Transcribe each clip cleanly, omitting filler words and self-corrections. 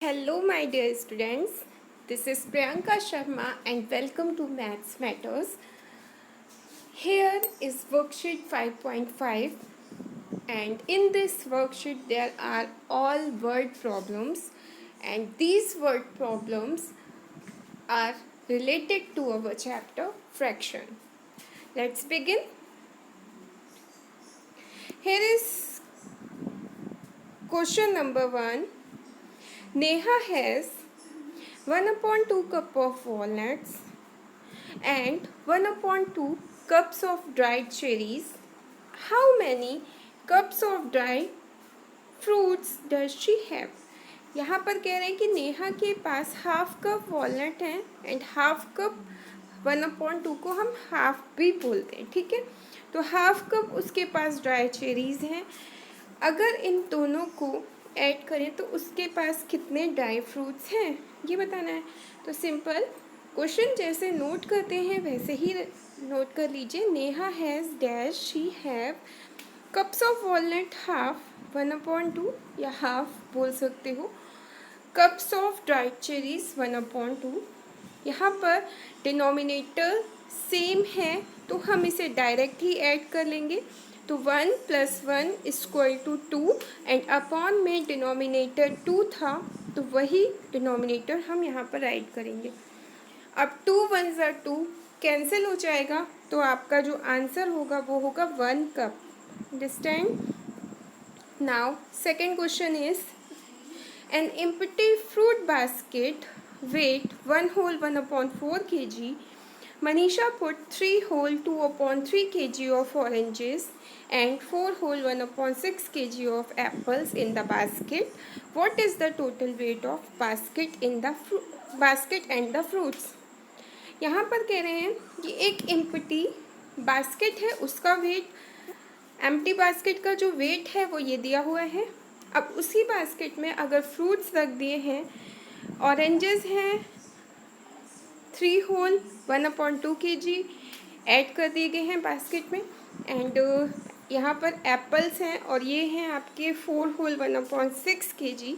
Hello, my dear students. This is Priyanka Sharma and welcome to Maths Matters. Here is worksheet 5.5, and in this worksheet there are all word problems, and these word problems are related to our chapter fraction. Let's begin. Here is question number 1. Neha has 1/2 cup of walnuts and 1/2 cups of dried cherries. How many cups of dried fruits does she have? यहाँ पर कह रहे हैं कि नेहा के पास half cup walnut है and half cup 1/2 को हम हाफ भी बोलते हैं, ठीक है। तो हाफ कप उसके पास ड्राई चेरीज़ हैं। अगर इन दोनों को ऐड करें तो उसके पास कितने ड्राई फ्रूट्स हैं ये बताना है। तो सिंपल क्वेश्चन जैसे नोट करते हैं वैसे ही नोट कर लीजिए। Neha has dash she have cups of walnut half 1/2 या हाफ बोल सकते हो, कप्स ऑफ ड्राइड चेरीज 1/2। यहाँ पर डिनोमिनेटर सेम है तो हम इसे डायरेक्ट ही ऐड कर लेंगे। तो 1 + 1 = 2 एंड अपॉन में डिनोमिनेटर 2 था तो वही डिनोमिनेटर हम यहाँ पर ऐड करेंगे। अब 2 × 1 = 2 कैंसिल हो जाएगा तो आपका जो आंसर होगा वो होगा 1 cup. Understand? Now second question is an empty fruit basket weight 1 whole 1/4 kg. Manisha put 3 whole 2/3 kg of oranges and 4 whole 1/6 kg of apples in the basket. What is the total weight of basket in the basket and the fruits? यहाँ पर कह रहे हैं कि एक empty basket है, उसका wait, empty basket का जो वेट है वो ये दिया हुआ है। अब उसी बास्केट में अगर फ्रूट्स रख दिए हैं, ऑरेंजेस हैं 3 होल 1/2 kg ऐड कर दिए गए हैं बास्केट में, एंड यहाँ पर एप्पल्स हैं और ये हैं आपके 4 होल 1/6 kg।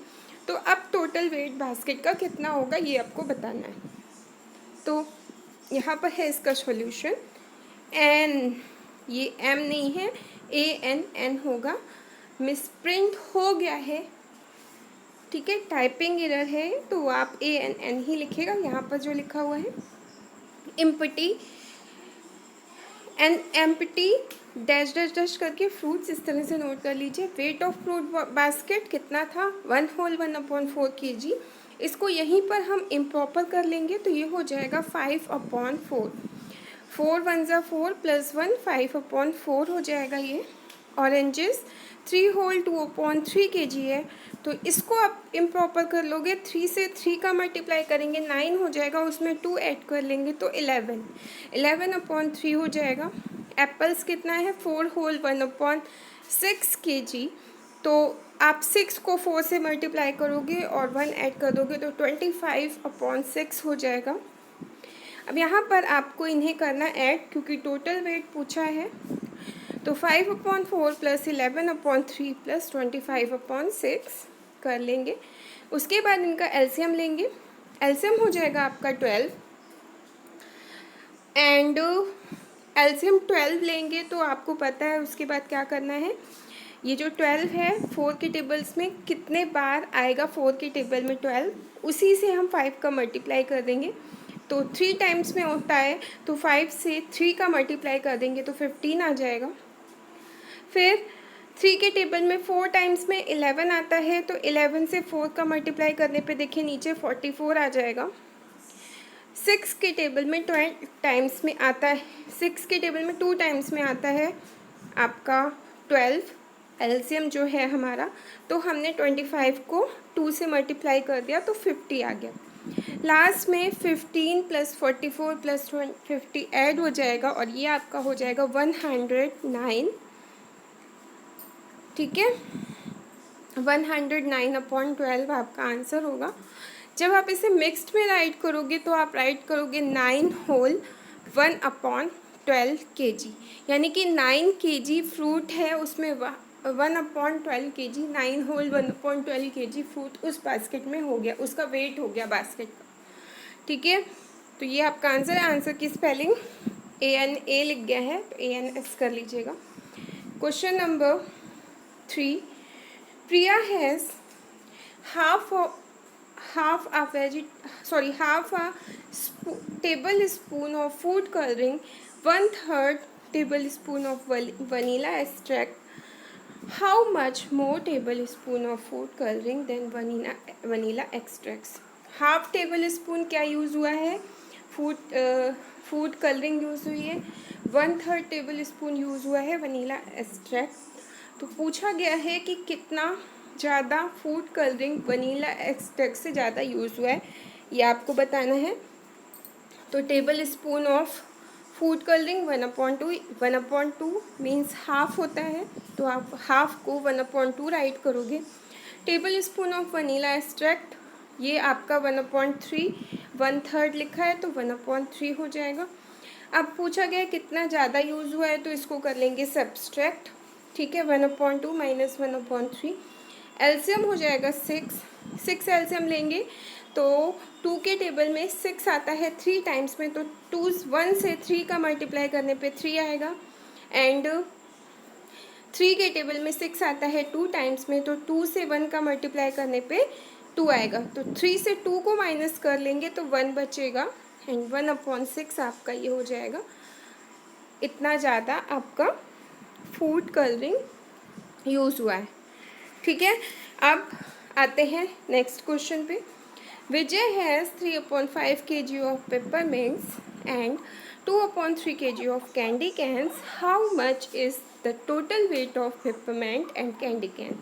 तो अब टोटल वेट बास्केट का कितना होगा ये आपको बताना है। तो यहाँ पर है इसका सॉल्यूशन एन, ये एम नहीं है, ANN होगा। मिसप्रिंट हो गया है, ठीक है, टाइपिंग एरर है तो आप ANN ही लिखेगा। यहाँ पर जो लिखा हुआ है empty, an empty dash dash dash करके फ्रूट्स इस तरह से नोट कर लीजिए। वेट ऑफ फ्रूट बास्केट कितना था 1 होल 1/4 kg। इसको यहीं पर हम इम्प्रॉपर कर लेंगे तो ये हो जाएगा 5/4। 4 × 1 = 4 + 1 5/4 हो जाएगा। ये ऑरेंजेस 3 होल 2/3 kg है तो इसको आप इम्प्रॉपर कर लोगे, 3 से 3 का मल्टीप्लाई करेंगे 9 हो जाएगा, उसमें 2 ऐड कर लेंगे तो 11/3 हो जाएगा। एप्पल्स कितना है 4 होल 1/6 kg, तो आप 6 को 4 से मल्टीप्लाई करोगे और 1 ऐड कर दोगे तो 25/6 हो जाएगा। अब यहाँ पर आपको इन्हें करना ऐड क्योंकि टोटल वेट पूछा है। तो 5/4 + 11/3 + 25/6 कर लेंगे। उसके बाद इनका एलसीएम लेंगे, एलसीएम हो जाएगा आपका 12 एंड एलसीएम 12 लेंगे तो आपको पता है उसके बाद क्या करना है। ये जो 12 है 4 के टेबल्स में कितने बार आएगा, 4 के टेबल में 12, उसी से हम 5 का मल्टीप्लाई कर देंगे। तो 3 टाइम्स में होता है तो 5 से 3 का मल्टीप्लाई कर देंगे तो 15 आ जाएगा। फिर 3 के टेबल में 4 टाइम्स में 11 आता है तो 11 से 4 का मल्टीप्लाई करने पे देखिए नीचे 44 आ जाएगा। 6 के टेबल में 20 टाइम्स में आता है, 6 के टेबल में 2 टाइम्स में आता है आपका 12, एलसीएम जो है हमारा, तो हमने 25 को 2 से मल्टीप्लाई कर दिया तो 50 आ गया। लास्ट में 15 + 44 + 50 ऐड हो जाएगा और ये आपका हो जाएगा 109, ठीक है। 109/12 आपका आंसर होगा। जब आप इसे मिक्स्ड में राइट करोगे तो आप राइट करोगे 9 होल 1/12 kg, यानी कि 9 kg फ्रूट है उसमें 1/12 kg, 9 होल 1/12 kg फ्रूट उस बास्केट में हो गया, उसका वेट हो गया बास्केट का। ठीक है, तो ये आपका आंसर है। आंसर की स्पेलिंग ANA लिख गया है, तो ANS कर लीजिएगा। Question number 3, Priya has half a tablespoon of food coloring, 1/3 tablespoon of vanilla extract. How much more tablespoon of food coloring than vanilla extracts? Half table spoon क्या use हुआ है? Food colouring use हुई है। 1/3 table spoon use हुआ है vanilla extract. तो पूछा गया है कि कितना ज़्यादा फूड कलरिंग वनीला एक्सट्रैक्ट से ज़्यादा यूज़ हुआ है, ये आपको बताना है। तो table spoon of food colouring 1/2 means half होता है, तो आप हाफ को 1/2 राइट करोगे। Table spoon of vanilla extract, ये आपका 1/3, 1/3 लिखा है तो 1/3 हो जाएगा। अब पूछा गया कितना ज़्यादा यूज़ हुआ है, तो इसको कर लेंगे सब्सट्रैक्ट। ठीक है, 1/2 माइनस 1/3, एलसीएम हो जाएगा 6 एलसीएम लेंगे तो 2 के टेबल में 6 आता है 3 टाइम्स में, तो 1 से 3 का मल्टीप्लाई करने पे 3 आएगा। एंड 3 के टेबल में 6 आता है 2 टाइम्स में, तो 2 से 1 का मल्टीप्लाई करने पे 2 आएगा। तो 3 से 2 को माइनस कर लेंगे तो 1 बचेगा, एंड 1/6 आपका ये हो जाएगा। इतना ज़्यादा आपका फूड कलरिंग यूज़ हुआ है। ठीक है, अब आते हैं नेक्स्ट क्वेश्चन पे। Vijay has 3/5 kg of peppermints and 2/3 kg of candy cans. How much is the total weight of peppermint and candy can?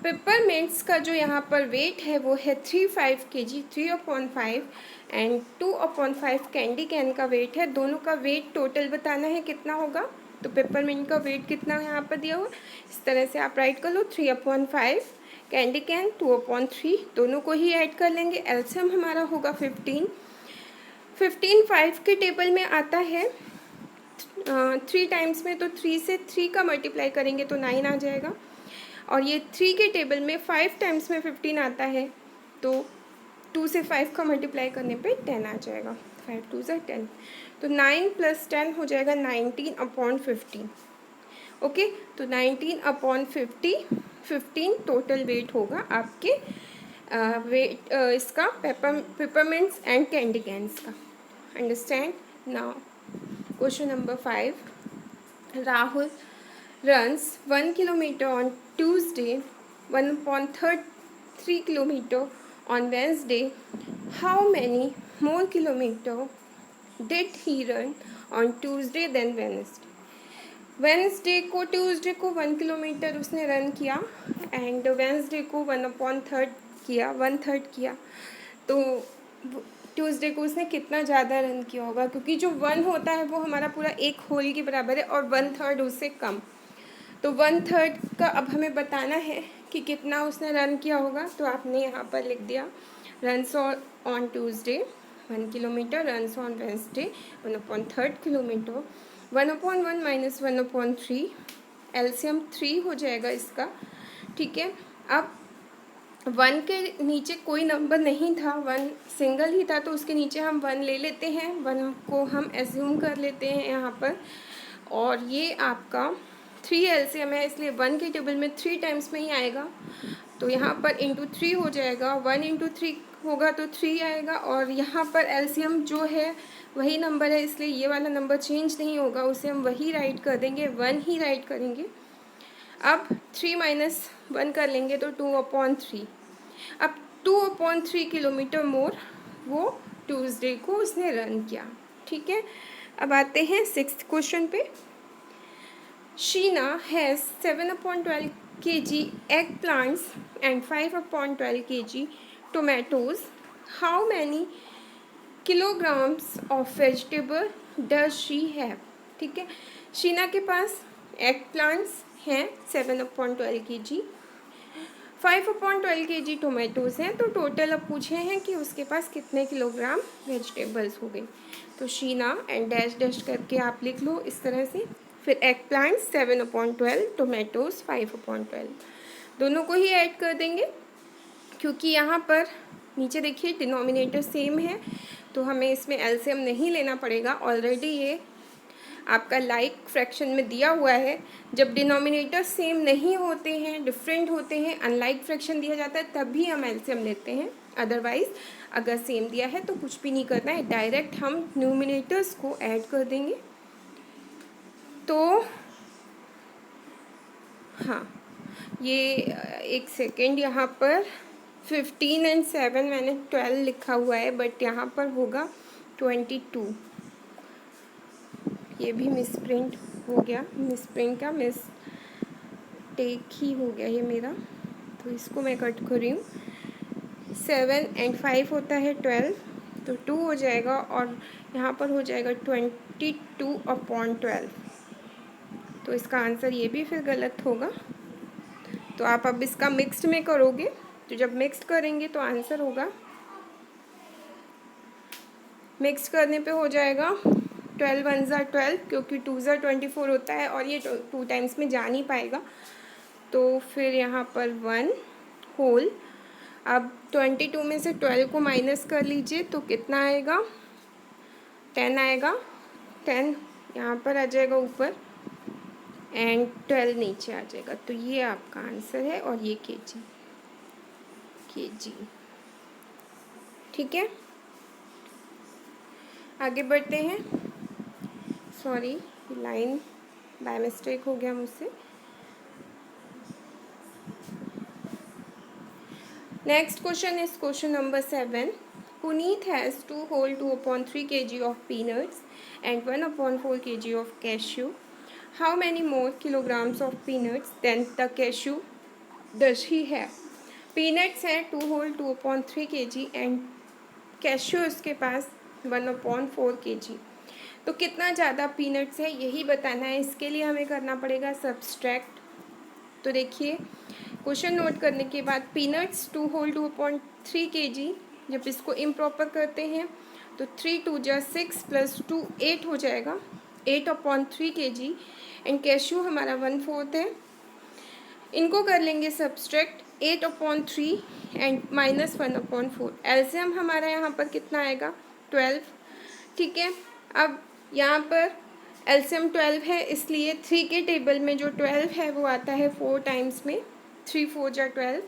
Peppermints का जो यहाँ पर वेट है वो है 3/5 kg, 3/5 एंड 2/5 कैंडी कैन का वेट है। दोनों का वेट टोटल बताना है कितना होगा। तो पेपरमिंट का वेट कितना यहाँ पर दिया हुआ, इस तरह से आप राइट कर लो 3/5, कैंडी कैन 2/3, दोनों को ही ऐड कर लेंगे। एलसीएम हमारा होगा 15। 5 के टेबल में आता है 3 टाइम्स में, तो 3 से 3 का मल्टीप्लाई करेंगे तो 9 आ जाएगा। और ये 3 के टेबल में 5 टाइम्स में 15 आता है, तो 2 से 5 का मल्टीप्लाई करने पे 10 आ जाएगा। 5 2 से 10, तो 9 + 10 हो जाएगा 19/15। ओके, तो 19/50, 15 टोटल वेट होगा आपके वेट इसका पेपरमिंट्स एंड कैंडी कैंस का। Understand now. Question number 5, Rahul runs 1 kilometer on Tuesday, 1/3 kilometer on Wednesday. How many more kilometer did he run on Tuesday than Wednesday? Wednesday को ट्यूसडे को 1 kilometre उसने run किया, and Wednesday को 1/3 किया, 1/3 किया। तो Tuesday को उसने कितना ज़्यादा रन किया होगा, क्योंकि जो 1 होता है वो हमारा पूरा एक होल के बराबर है और 1/3 उससे कम। तो 1/3 का अब हमें बताना है कि कितना उसने रन किया होगा। तो आपने यहाँ पर लिख दिया runs on Tuesday 1 kilometre, runs on Wednesday 1/3 kilometre, 1/1 minus 1/3, LCM 3 हो जाएगा इसका। ठीक है, अब 1 के नीचे कोई नंबर नहीं था, 1 सिंगल ही था, तो उसके नीचे हम 1 ले लेते हैं, 1 को हम एज्यूम कर लेते हैं यहाँ पर। और ये आपका 3 एलसीएम है, इसलिए 1 के टेबल में 3 टाइम्स में ही आएगा, तो यहाँ पर इंटू 3 हो जाएगा। 1 × 3 होगा तो 3 आएगा, और यहाँ पर एलसीएम जो है वही नंबर है, इसलिए ये वाला नंबर चेंज नहीं होगा, उसे हम वही राइट कर देंगे, 1 ही राइट करेंगे। अब 3 - 1 कर लेंगे तो 2/3। अब 2/3 किलोमीटर मोर वो ट्यूसडे को उसने रन किया। ठीक है, अब आते हैं 6th क्वेश्चन पे। Sheena has 7/12 kg eggplants and 5/12 kg tomatoes. How many kilograms of vegetable does she have? ठीक है, शीना के पास एग प्लांट्स हैं 7/12 kg, 5/12 kg टोमेटोज़ हैं, तो टोटल अब पूछे हैं कि उसके पास कितने किलोग्राम वेजिटेबल्स हो गए। तो शीना एंड डैश डैश करके आप लिख लो इस तरह से फिर एग प्लांट 7/12, टोमेटोज़ 5/12, दोनों को ही ऐड कर देंगे। क्योंकि यहाँ पर नीचे देखिए डिनोमिनेटर सेम है, तो हमें इसमें एलसीएम नहीं लेना पड़ेगा, ऑलरेडी ये आपका लाइक फ्रैक्शन में दिया हुआ है। जब डिनोमिनेटर सेम नहीं होते हैं, डिफरेंट होते हैं, अनलाइक फ्रैक्शन दिया जाता है, तभी हम एलसीएम लेते हैं। अदरवाइज़ अगर सेम दिया है तो कुछ भी नहीं करना है, डायरेक्ट हम न्यूमिनेटर्स को ऐड कर देंगे। तो हाँ, ये एक सेकेंड, यहाँ पर 15 और 7 मैंने 12 लिखा हुआ है, बट यहाँ पर होगा 22। ये भी मिसप्रिंट हो गया, मिसप्रिंट का मिसटेक ही हो गया ये मेरा, तो इसको मैं कट कर रही हूँ। 7 और 5 होता है 12, तो 2 हो जाएगा, और यहाँ पर हो जाएगा 22/12। तो इसका आंसर ये भी फिर गलत होगा। तो आप अब इसका मिक्स्ड में करोगे, तो जब मिक्स्ड करेंगे तो आंसर होगा, मिक्स करने पे हो जाएगा 12 1 ज़ा 12, क्योंकि 2 ज़ा 24 होता है, और ये 2 टाइम्स में जा नहीं पाएगा, तो फिर यहाँ पर 1 होल। अब 22 में से 12 को माइनस कर लीजिए, तो कितना आएगा, 10 आएगा। 10 यहाँ पर आ जाएगा ऊपर, एंड 12 नीचे आ जाएगा। तो ये आपका आंसर है, और ये केजी, ठीक है। आगे बढ़ते हैं। सॉरी, लाइन बाय मिस्टेक हो गया मुझसे। Next question is question number 7. Puneet has 2 whole 2/3 kg of peanuts and 1/4 kg of cashew. How many more kilograms of peanuts than the cashew does he have? Peanuts है 2 whole 2/3 kg and cashew उसके पास 1/4 kg। तो कितना ज़्यादा peanuts है यही बताना है। इसके लिए हमें करना पड़ेगा सब्सट्रैक्ट। तो देखिए, क्वेश्चन नोट करने के बाद पीनट्स 2 whole 2/3 kg, जब इसको इम्प्रॉपर करते हैं तो 3 2 जा 6 + 2 8 हो जाएगा, 8/3 kg। एंड कैश्यू हमारा 1/4 है। इनको कर लेंगे सब्सट्रैक्ट, 8/3 एंड -1/4। एलसीएम हमारा यहाँ पर कितना आएगा, 12, ठीक है। अब यहाँ पर एलसीएम 12 है, इसलिए 3 के टेबल में जो 12 है वो आता है 4 टाइम्स में, 3 4 जा 12।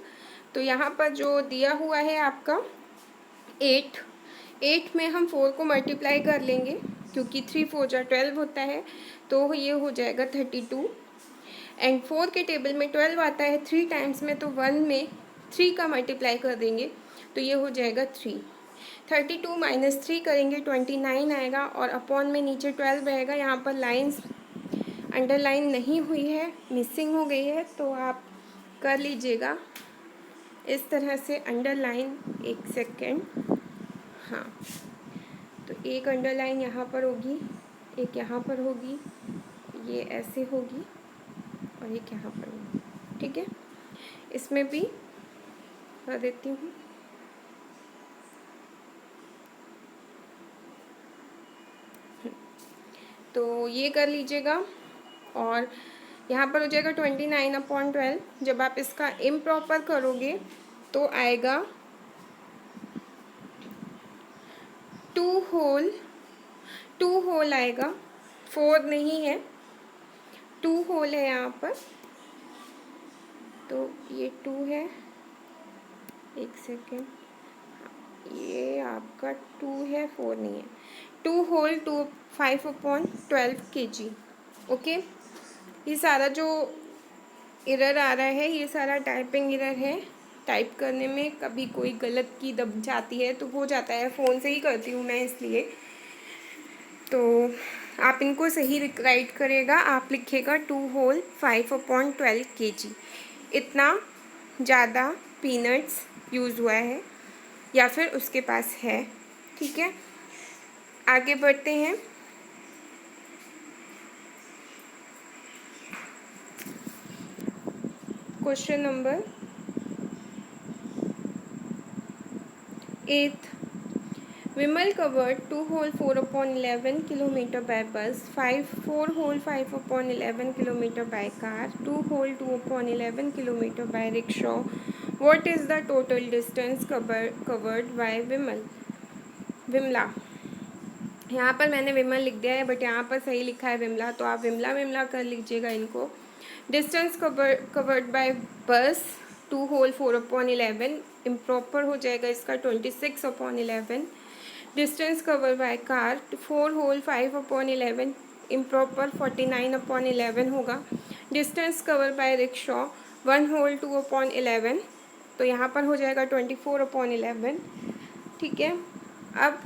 तो यहाँ पर जो दिया हुआ है आपका 8 में हम 4 को मल्टीप्लाई कर लेंगे, क्योंकि 3 4 जा 12 होता है, तो ये हो जाएगा 32। एंड 4 के टेबल में 12 आता है 3 टाइम्स में, तो 1 में 3 का मल्टीप्लाई कर देंगे, तो ये हो जाएगा 3। 32 - 3 करेंगे 29 आएगा, और अपॉन में नीचे 12 रहेगा। यहाँ पर लाइंस अंडरलाइन नहीं हुई है, मिसिंग हो गई है, तो आप कर लीजिएगा इस तरह से अंडरलाइन। एक सेकेंड, हाँ, तो एक अंडरलाइन यहाँ पर होगी, एक यहाँ पर होगी, ये ऐसे होगी, और एक यहाँ पर होगी, ठीक है। इसमें भी कर देती हूँ। तो ये कर लीजिएगा, और यहाँ पर हो जाएगा 29/12। जब आप इसका इम्प्रॉपर करोगे तो आएगा 2 होल आएगा, 4 नहीं है, 2 होल है यहाँ पर। तो ये 2 है, एक सेकेंड, ये आपका 2 है, 4 नहीं है। 2 होल 5/12 kg, ओके। ये सारा जो एरर आ रहा है ये सारा टाइपिंग एरर है। टाइप करने में कभी कोई गलत की दब जाती है तो हो जाता है, फ़ोन से ही करती हूँ मैं इसलिए। तो आप इनको सही राइट करेगा, आप लिखिएगा 2 होल 5/12 kg। इतना ज़्यादा पीनट्स यूज़ हुआ है या फिर उसके पास है, ठीक है। आगे बढ़ते हैं। Question number 8. Vimal covered 2 whole 4 upon 11 kilometer by bus, 4 whole 5 upon 11 kilometer by car, 2 whole 2 upon 11 kilometer by rickshaw. What is the total distance covered by Vimala? यहाँ पर मैंने विमल लिख दिया है, बट यहाँ पर सही लिखा है विमला, तो आप विमला कर लीजिएगा इनको. डिस्टेंस कवर्ड बाय बस 2 whole 4 upon 11, इम्प्रॉपर हो जाएगा इसका 26 upon 11. Distance cover by car 4 whole 5 upon 11, improper 49 upon 11 होगा. Distance cover by rickshaw 1 whole 2 upon 11, तो यहाँ पर हो जाएगा 24 upon 11. ठीक है. अब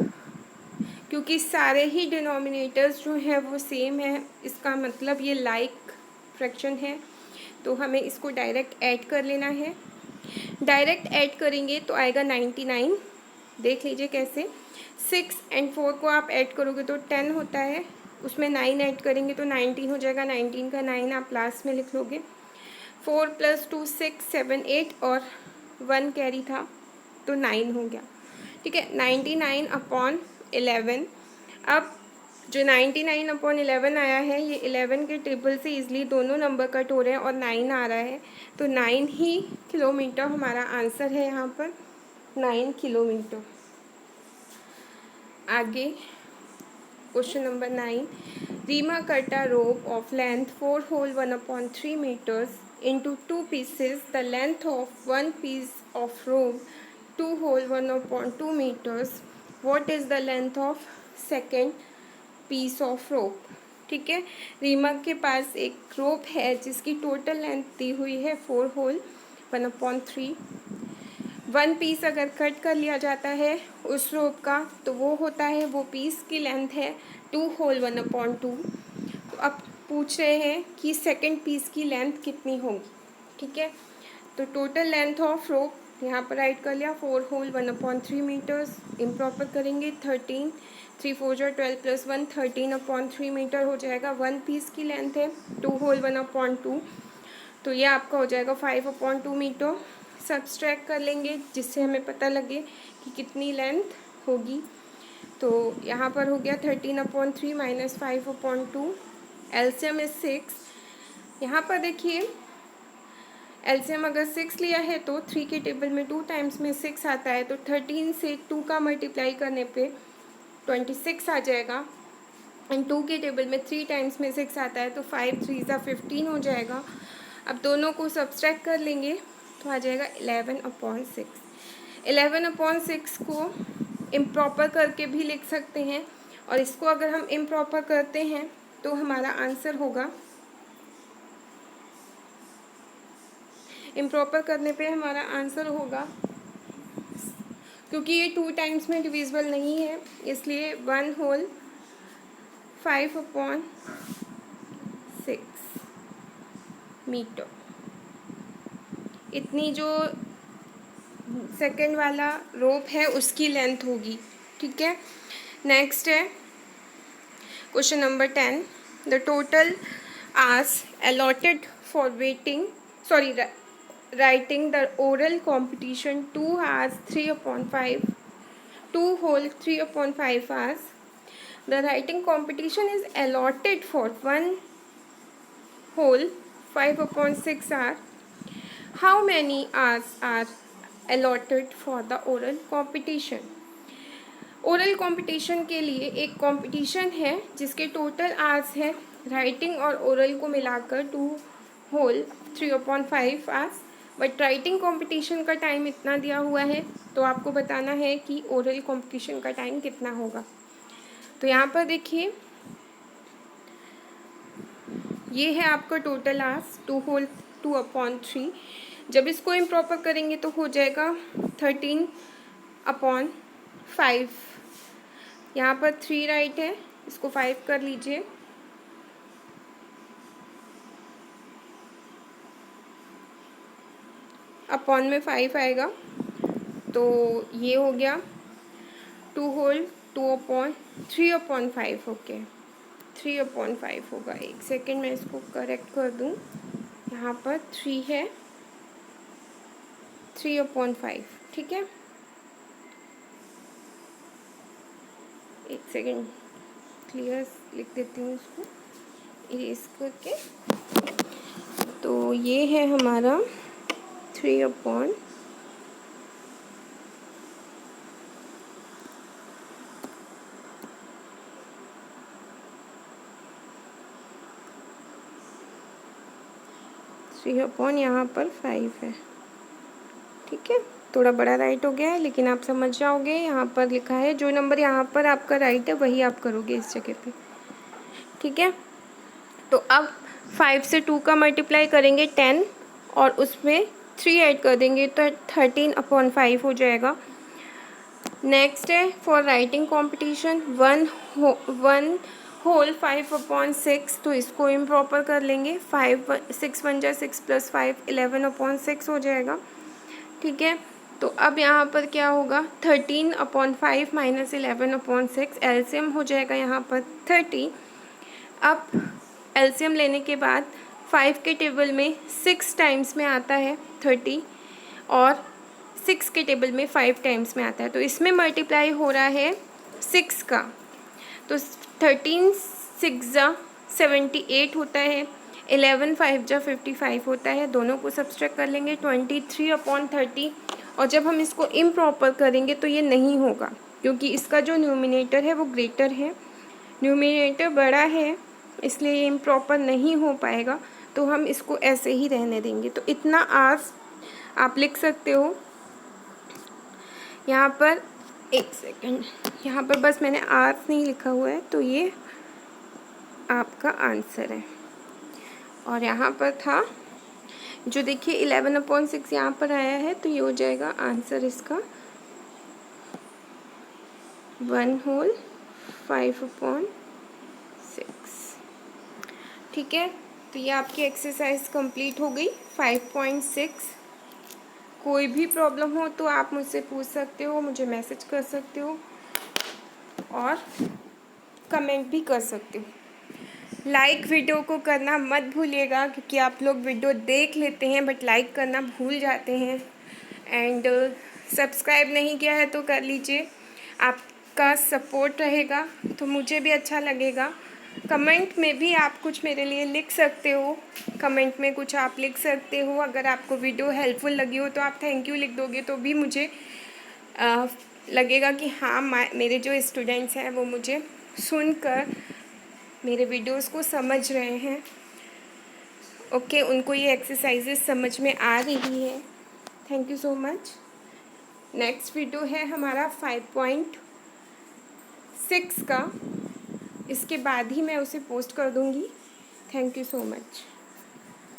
क्योंकि सारे ही डिनोमिनेटर्स जो हैं वो सेम है, इसका मतलब ये लाइक फ्रैक्शन है, तो हमें इसको डायरेक्ट ऐड कर लेना है. डायरेक्ट ऐड करेंगे तो आएगा 99. देख लीजिए कैसे. 6 and 4 को आप ऐड करोगे तो 10 होता है, उसमें 9 ऐड करेंगे तो 19 हो जाएगा. 19 का 9 आप लास्ट में लिख लोगे. 4 + 2 6 7 8 और 1 कैरी था तो 9 हो गया. ठीक है. 99 upon 11. अब जो 99 upon 11 आया है, ये 11 के टेबल से ईजिली दोनों नंबर कट हो रहे हैं और 9 आ रहा है, तो 9 ही किलोमीटर हमारा आंसर है यहाँ पर. 9 किलोमीटर. आगे question number 9. Reema cut a rope of length 4 whole 1 upon 3 meters into 2 pieces. The length of one piece of rope 2 whole 1 upon 2 meters. What is the length of second piece of rope? ठीक है. रीमा के पास एक रोप है जिसकी total length दी हुई है 4 whole 1 upon 3. 1 piece अगर cut कर लिया जाता है उस रोप का तो वो होता है, वो पीस की लेंथ है 2 whole 1 upon 2. तो अब पूछ रहे हैं कि सेकंड पीस की लेंथ कितनी होगी. ठीक है. तो टोटल लेंथ ऑफ रोप यहाँ पर राइट कर लिया 4 whole 1 upon 3 मीटर्स. इम्प्रॉपर करेंगे 13, 3 4 12 + 1 13 upon 3 मीटर हो जाएगा. 1 पीस की लेंथ है 2 whole 1 upon 2, तो ये आपका हो जाएगा 5 upon 2 मीटर. सब्सट्रैक्ट कर लेंगे जिससे हमें पता लगे कि कितनी लेंथ होगी. तो यहाँ पर हो गया 13 upon 3 - 5 upon 2. LCM is 6. यहाँ पर देखिए एलसीएम अगर 6 लिया है तो 3 के टेबल में 2 टाइम्स में 6 आता है, तो 13 से 2 का मल्टीप्लाई करने पे 26 आ जाएगा. एंड 2 के टेबल में 3 टाइम्स में 6 आता है, तो 5 3 = 15 हो जाएगा. अब दोनों को सब्सट्रैक्ट कर लेंगे तो आ जाएगा 11 upon 6. 11 upon 6 को इम्प्रॉपर करके भी लिख सकते हैं, और इसको अगर हम इम्प्रॉपर करते हैं तो हमारा आंसर होगा, इम्प्रॉपर करने पे हमारा आंसर होगा, क्योंकि ये 2 टाइम्स में डिविजिबल नहीं है इसलिए 1 whole 5 upon 6 मीटर. इतनी जो सेकंड वाला रोप है उसकी लेंथ होगी. ठीक है. नेक्स्ट है question number 10. The total hours allotted for writing the oral competition 2 hours 3 upon 5, 2 whole 3 upon 5 hours. The writing competition is allotted for 1 whole 5 upon 6 hours. How many hours are allotted for the oral competition? Oral competition के लिए एक competition है जिसके total hours है writing और oral को मिलाकर 2 whole 3 upon 5 hours. But writing competition का टाइम इतना दिया हुआ है, तो आपको बताना है कि ओरल कंपटीशन का टाइम कितना होगा. तो यहाँ पर देखिए ये है आपका टोटल आवर्स 2 whole 2 upon 3. जब इसको इम्प्रॉपर करेंगे तो हो जाएगा 13 upon 5. यहाँ पर 3 राइट है, इसको 5 कर लीजिए. अपॉन में 5 आएगा, तो ये हो गया 2 whole 2 upon 3 upon 5. Okay 3 upon 5 होगा. एक सेकेंड मैं इसको करेक्ट कर दूँ. यहाँ पर 3 है, 3 upon 5. ठीक है. एक सेकेंड क्लियर लिख देती हूँ इसको इरेज करके। तो ये है हमारा 3/3 यहाँ पर 5 है। ठीक है, थोड़ा बड़ा राइट हो गया है लेकिन आप समझ जाओगे। यहाँ पर लिखा है जो नंबर यहाँ पर आपका राइट है वही आप करोगे इस जगह पे। ठीक है, तो अब 5 से 2 का मल्टीप्लाई करेंगे 10 और उसमें 3 ऐड कर देंगे तो 13/5 हो जाएगा। नेक्स्ट है फॉर राइटिंग कॉम्पिटिशन 1 होल 5/6, तो इसको इम्प्रॉपर कर लेंगे। 6 1 जा 6 + 5 11/6 हो जाएगा। ठीक है, तो अब यहाँ पर क्या होगा 13/5 - 11/6 एलसीएम हो जाएगा यहाँ पर 30। अब एलसीएम लेने के बाद 5 के टेबल में 6 टाइम्स में आता है 30 और 6 के टेबल में 5 टाइम्स में आता है, तो इसमें मल्टीप्लाई हो रहा है 6 का। तो 13 6 जा 78 होता है, 11 5 जा 55 होता है। दोनों को सब्सट्रैक्ट कर लेंगे 23/30। और जब हम इसको इम्प्रॉपर करेंगे तो ये नहीं होगा क्योंकि इसका जो न्यूमिनेटर है वो ग्रेटर है, न्यूमिनेटर बड़ा है, इसलिए ये इम्प्रॉपर नहीं हो पाएगा। तो हम इसको ऐसे ही रहने देंगे। तो इतना आर्स आप लिख सकते हो यहाँ पर। एक सेकेंड, यहाँ पर बस मैंने आर्स नहीं लिखा हुआ है, तो ये आपका आंसर है। और यहाँ पर था जो देखिए 11/6 यहाँ पर आया है, तो ये हो जाएगा आंसर इसका 1 होल 5/6। ठीक है, तो ये आपकी एक्सरसाइज कंप्लीट हो गई 5.6। कोई भी प्रॉब्लम हो तो आप मुझसे पूछ सकते हो, मुझे मैसेज कर सकते हो और कमेंट भी कर सकते हो। लाइक वीडियो को करना मत भूलिएगा क्योंकि आप लोग वीडियो देख लेते हैं बट लाइक करना भूल जाते हैं। एंड सब्सक्राइब नहीं किया है तो कर लीजिए, आपका सपोर्ट रहेगा तो मुझे भी अच्छा लगेगा। कमेंट में भी आप कुछ मेरे लिए लिख सकते हो, कमेंट में कुछ आप लिख सकते हो। अगर आपको वीडियो हेल्पफुल लगी हो तो आप थैंक यू लिख दोगे तो भी मुझे लगेगा कि हाँ मेरे जो स्टूडेंट्स हैं वो मुझे सुनकर मेरे वीडियोस को समझ रहे हैं। ओके, उनको ये एक्सरसाइजेस समझ में आ रही है। Thank you so much. Next video है हमारा 5.6 का, इसके बाद ही मैं उसे पोस्ट कर दूँगी। Thank you so much.